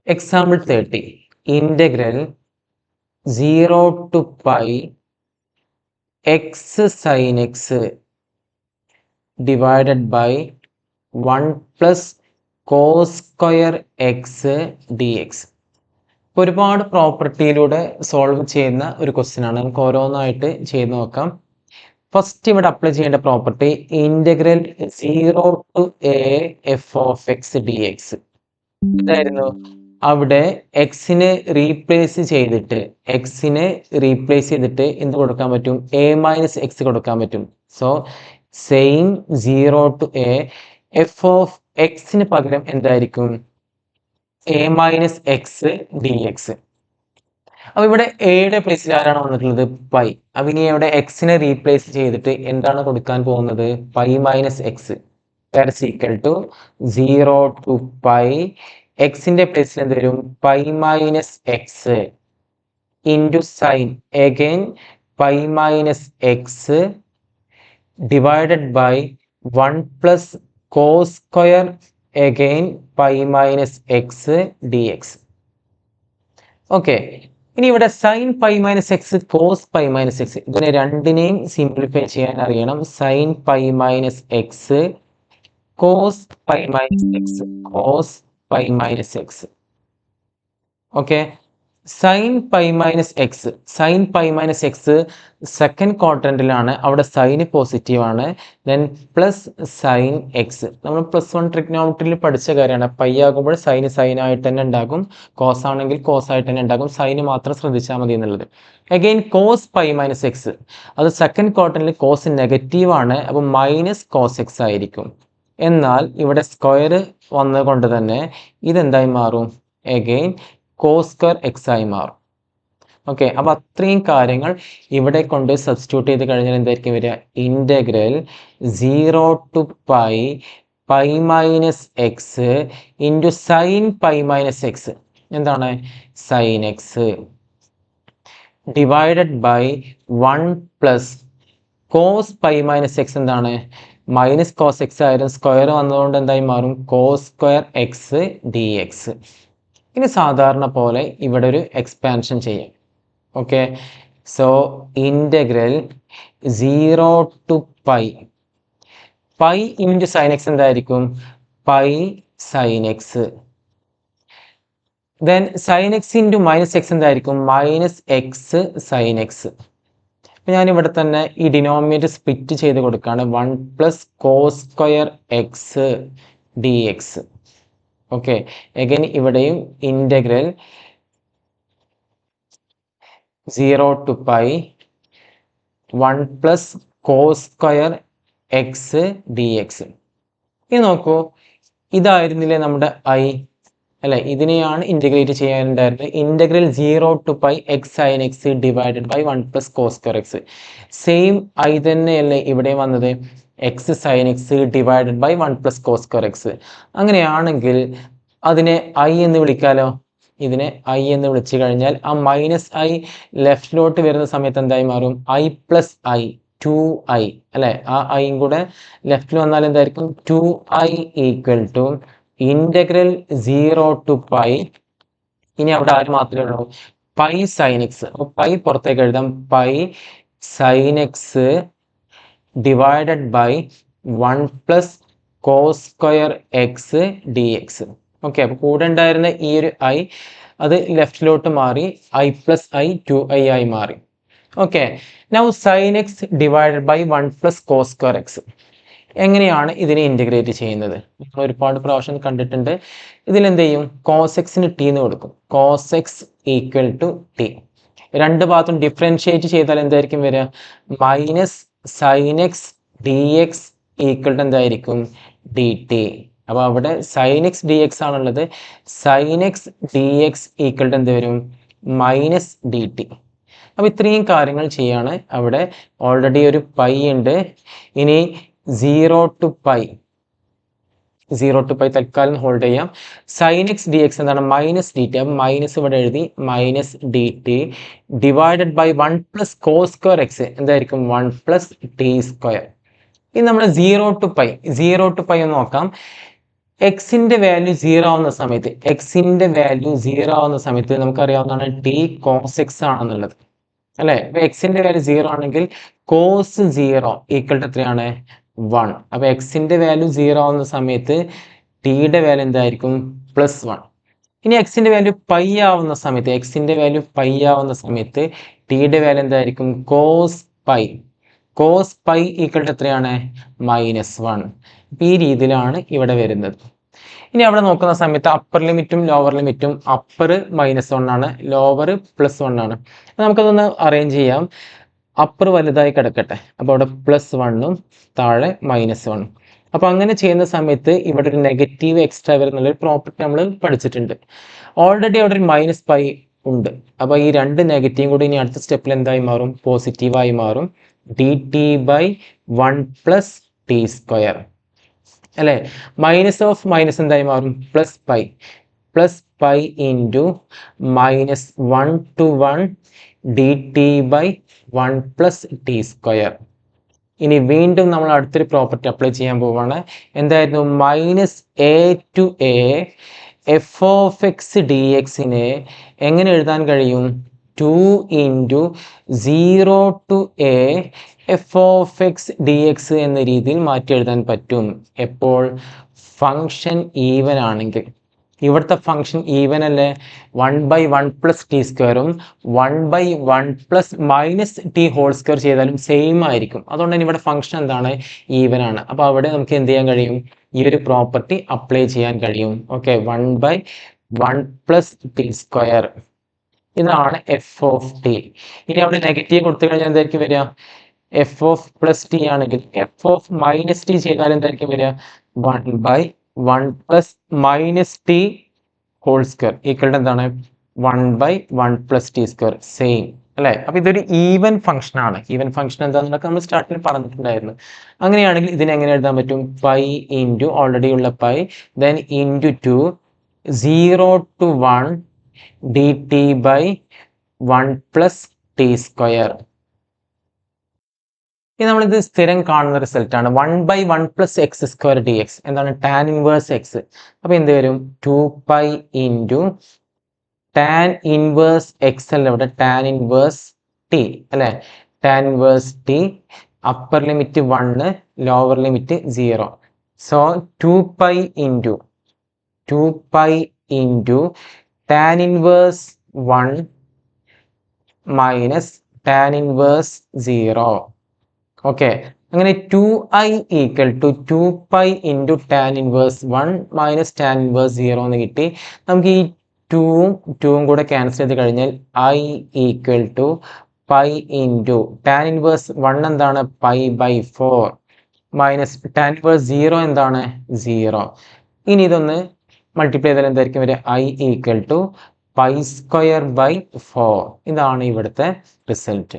Example 30. Integral 0 to pi x sin x divided by 1 plus cos square x dx. ഒരുപാട് പ്രോപ്പർട്ടിയിലൂടെ solve ചെയ്യുന്ന ഒരു question ആണ്. നമുക്ക് ഓരോന്നായിട്ട് ചെയ്ത് നോക്കാം. ഫസ്റ്റ് ഇവിടെ അപ്ലൈ ചെയ്യേണ്ട property integral 0 to a f of x dx. എന്തായിരുന്നു? അവിടെ എക്സിനെ റീപ്ലേസ് ചെയ്തിട്ട് എന്ത് കൊടുക്കാൻ പറ്റും? a മൈനസ് എക്സ് കൊടുക്കാൻ പറ്റും. So same 0 to a f of എക്സിന് പകരം എന്തായിരിക്കും? a minus x d X. അപ്പൊ ഇവിടെ എയുടെ പ്ലേസിൽ ആരാണ് വന്നിട്ടുള്ളത്? പൈ. അപ്പൊ ഇനി ഇവിടെ എക്സിനെ റീപ്ലേസ് ചെയ്തിട്ട് എന്താണ് കൊടുക്കാൻ പോകുന്നത്? Pi minus x. That's equal to 0 to pi എക്സിന്റെ പ്ലേസിൽ എന്ത് വരും? Pi minus x into sine again pi minus x divided by 1 plus cos square again pi minus x d x. Okay, ഇനി ഇവിടെ sine pi minus x, cos pi minus x, ഇതിനെ രണ്ടിനെയും simplify ചെയ്യാൻ അറിയണം. Sine pi minus x cos pi minus x, cos pi minus x. Okay, sine pi minus X, sine pi minus x second ക്വാഡ്രന്റിലാണ്, അവിടെ sine positive ആണ്. Then plus sine x, നമ്മൾ +1 ട്രിഗ്നോമെട്രിയിൽ പഠിച്ച കാര്യമാണ്. പൈ ആകുമ്പോൾ സൈന് സൈനായിട്ട് തന്നെ ഉണ്ടാകും, കോസ് ആണെങ്കിൽ കോസ് ആയിട്ട് തന്നെ ഉണ്ടാകും. സൈന് മാത്രം ശ്രദ്ധിച്ചാൽ മതി എന്നുള്ളത്. Again cos pi minus x, അത് സെക്കൻഡ് ക്വാഡ്രന്റിൽ കോസ് നെഗറ്റീവ് ആണ്, അപ്പോൾ മൈനസ് കോസ് എക്സ് ആയിരിക്കും. എന്നാൽ ഇവിടെ സ്ക്വയർ വന്നതുകൊണ്ട് തന്നെ ഇതെന്തായി മാറും? അഗെയിൻ കോസ് സ്ക്വയർ എക്സ് ആയി മാറും. ഓക്കെ, അപ്പൊ അത്രയും കാര്യങ്ങൾ ഇവിടെ കൊണ്ട് സബ്സ്റ്റിറ്റ്യൂട്ട് ചെയ്ത് കഴിഞ്ഞാൽ എന്തായിരിക്കും വരിക? Integral 0 to pi pi minus x into sine pi minus x, എന്താണ്? Sine x divided by 1 plus cos pi minus x, എന്താണ്? മൈനസ് കോസ് എക്സ് ആയിരുന്നു, സ്ക്വയർ വന്നതുകൊണ്ട് എന്തായി മാറും? Cos square x d x. ഇനി സാധാരണ പോലെ ഇവിടെ ഒരു എക്സ്പാൻഷൻ ചെയ്യാം. Okay, so integral 0 to pi pi into sine x എന്തായിരിക്കും? Pi sine x. Then sine x into minus x എന്തായിരിക്കും? Minus X sine x. ഞാനിവിടെ തന്നെ ഈ ഡിനോമിനേറ്റർ സ്പ്ലിറ്റ് ചെയ്ത് കൊടുക്കുകയാണ്. 1 plus cos square x d x. Okay, again ഇവിടെയും integral 0 to pi 1 plus cos square x d x. ഇനി നോക്കൂ, ഇതായിരുന്നില്ലേ നമ്മുടെ ഐ, അല്ലെ? ഇതിനെയാണ് ഇന്റഗ്രേറ്റ് ചെയ്യാനുണ്ടായിരുന്നത്. Integral 0 to pi x sine x divided by 1 plus cos square x. Same I തന്നെയല്ലേ ഇവിടെ വന്നത്? X sine x divided by 1 plus cos square x. അങ്ങനെയാണെങ്കിൽ അതിനെ ഐ എന്ന് വിളിക്കാലോ. ഇതിനെ ഐ എന്ന് വിളിച്ചു കഴിഞ്ഞാൽ ആ മൈനസ് ഐ ലെഫ്റ്റിലോട്ട് വരുന്ന സമയത്ത് എന്തായി മാറും? ഐ പ്ലസ് ഐ, 2i, അല്ലെ? ആ ഐയും കൂടെ ലെഫ്റ്റിൽ വന്നാൽ എന്തായിരിക്കും? 2i equal to integral 0 to pi. ഇനി അവിടെ ആര് മാത്രമേ ഉള്ളൂ? Pi sine x. അപ്പൊ പൈ പുറത്തേക്ക് എഴുതാം. Pi sine x divided by 1 plus cos square x d x. Okay, അപ്പൊ കൂടെ ഉണ്ടായിരുന്ന ഈ ഒരു ഐ അത് ലെഫ്റ്റിലോട്ട് മാറി, ഐ പ്ലസ് ഐ 2i ആയി മാറി. Okay, now sine x divided by 1 plus cos square x. എങ്ങനെയാണ് ഇതിനെ ഇന്റഗ്രേറ്റ് ചെയ്യുന്നത്? നമ്മൾ ഒരുപാട് പ്രാവശ്യം കണ്ടിട്ടുണ്ട്. ഇതിലെന്ത് ചെയ്യും? കോസ് എക്സിന് ടി എന്ന് കൊടുക്കും. Cos x equal to t. രണ്ട് ഭാഗത്തും ഡിഫറൻഷിയേറ്റ് ചെയ്താൽ എന്തായിരിക്കും വരിക? Minus sine x d x equal to എന്തായിരിക്കും? D t. അപ്പൊ അവിടെ സൈൻ എക്സ് ഡി എക്സ് ആണുള്ളത്. Sine x d x equal to എന്ത് വരും? Minus d t. അപ്പൊ ഇത്രയും കാര്യങ്ങൾ ചെയ്യാണ്. അവിടെ ഓൾറെഡി ഒരു പൈ ഉണ്ട്. ഇനി 0 to പൈ തൽക്കാലം ഹോൾഡ് ചെയ്യാം. സൈൻ എക്സ് ഡി എക്സ് എന്താണ്? Minus d t. അപ്പം മൈനസ് ഇവിടെ എഴുതി, minus d t divided by 1 plus cos square x എന്തായിരിക്കും? 1 പ്ലസ് ടി സ്ക്വയർ. ഇനി നമ്മൾ 0 to പൈ ഒന്ന് നോക്കാം. എക്സിന്റെ വാല്യൂ 0 ആവുന്ന സമയത്ത് നമുക്കറിയാവുന്നതാണ് ടി കോസ് എക്സ് ആണെന്നുള്ളത് അല്ലെ. അപ്പൊ എക്സിന്റെ വാല്യൂ 0 ആണെങ്കിൽ കോസ് 0 ഈക്വൽ ടു എത്രയാണ് 1. അപ്പൊ എക്സിന്റെ വാല്യൂ 0 ആവുന്ന സമയത്ത് ടിയുടെ വാല്യൂ എന്തായിരിക്കും +1. ഇനി എക്സിന്റെ വാല്യൂ പൈ ആവുന്ന സമയത്ത് ടിയുടെ വാല്യൂ എന്തായിരിക്കും കോസ് പൈ ഈക്വൽ ടു എത്രയാണ് -1. ഈ രീതിയിലാണ് ഇവിടെ വരുന്നത്. ഇനി അവിടെ നോക്കുന്ന സമയത്ത് അപ്പർ ലിമിറ്റും ലോവർ ലിമിറ്റും അപ്പർ -1 ആണ്, ലോവർ +1 ആണ്. നമുക്കതൊന്ന് അറേഞ്ച് ചെയ്യാം. അപ്പർ വലുതായി കിടക്കട്ടെ, അപ്പോൾ അവിടെ +1ഉം താഴെ -1. അപ്പോൾ അങ്ങനെ ചെയ്യുന്ന സമയത്ത് ഇവിടെ ഒരു നെഗറ്റീവ് എക്സ്ട്രാ വരുന്നുള്ളൊരു പ്രോപ്പർട്ടി നമ്മൾ പഠിച്ചിട്ടുണ്ട്. ഓൾറെഡി അവിടെ ഒരു -π ഉണ്ട്. അപ്പോൾ ഈ രണ്ട് നെഗറ്റീവും കൂടി ഇനി അടുത്ത സ്റ്റെപ്പിൽ എന്തായി മാറും പോസിറ്റീവായി മാറും. dt/1 + t² അല്ലേ. മൈനസ് ഓഫ് മൈനസ് എന്തായി മാറും +π ഇൻറ്റു -1 to 1 dt/1 + t². ഇനി വീണ്ടും നമ്മൾ അടുത്തൊരു പ്രോപ്പർട്ടി അപ്ലൈ ചെയ്യാൻ പോവുകയാണ്. എന്തായിരുന്നു -a to a f(x) dxനെ എങ്ങനെ എഴുതാൻ കഴിയും 2 into 0 to a f(x) dx എന്ന രീതിയിൽ മാറ്റി എഴുതാൻ പറ്റും. എപ്പോൾ ഫംഗ്ഷൻ ഈവൻ ആണെങ്കിൽ. ഇവിടുത്തെ ഫംഗ്ഷൻ ഈവൻ അല്ലേ, 1/1 + t²ഉം 1/1 + -t² ചെയ്താലും സെയിം ആയിരിക്കും. അതുകൊണ്ട് തന്നെ ഇവിടെ ഫംഗ്ഷൻ എന്താണ് ഈവൻ ആണ്. അപ്പോൾ അവിടെ നമുക്ക് എന്ത് ചെയ്യാൻ കഴിയും ഈ ഒരു പ്രോപ്പർട്ടി അപ്ലൈ ചെയ്യാൻ കഴിയും. Okay 1/1 + t². ഇതാണ് f(t). ഇനി അവിടെ നെഗറ്റീവ് കൊടുത്തു കഴിഞ്ഞാൽ എന്തായിരിക്കും വരിക f(+t) ആണെങ്കിൽ f(-t) ചെയ്താൽ എന്തായിരിക്കും വരിക 1/1 + -t² ഈക്വൽ ടു എന്താണ് 1/1 + t². സെയിം അല്ലേ. അപ്പൊ ഇതൊരു ഈവൻ ഫംഗ്ഷൻ ആണ്. ഈവൻ ഫംഗ്ഷൻ എന്താണെന്നൊക്കെ നമ്മൾ സ്റ്റാർട്ടിൽ പറഞ്ഞിട്ടുണ്ടായിരുന്നു. അങ്ങനെയാണെങ്കിൽ ഇതിനെ എങ്ങനെ എഴുതാൻ പറ്റും π ഇൻറ്റു ഓൾറെഡി ഉള്ള π then into 2 0 to 1 dt/1 + t². ഇനി നമ്മളിത് സ്ഥിരം കാണുന്ന റിസൾട്ടാണ് 1/1 + x² dx. എന്താണ് tan ഇൻവേഴ്സ് എക്സ്. അപ്പോൾ എന്ത് വരും 2π ഇൻറ്റു tan ഇൻവേഴ്സ് എക്സ് അല്ല ഇവിടെ tan ഇൻവേഴ്സ് t അല്ലേ. tan inverse t upper limit 1 lower limit 0. So 2π into tan inverse 1 minus tan inverse 0. Okay അങ്ങനെ 2i equal to 2π into tan inverse 1 minus tan inverse 0 എന്ന് കിട്ടി. നമുക്ക് ഈ 2ഉം കൂടെ cancel ചെയ്ത് കഴിഞ്ഞാൽ i equal to π into tan inverse 1 എന്താണ് π/4 minus tan inverse 0 എന്താണ് 0. ഇനി ഇതൊന്ന് മൾട്ടിപ്ലൈ ചെയ്താൽ എന്തായിരിക്കും വരിക i ഈക്വൽ ടു π²/4. ഇതാണ് ഇവിടുത്തെ റിസൾട്ട്.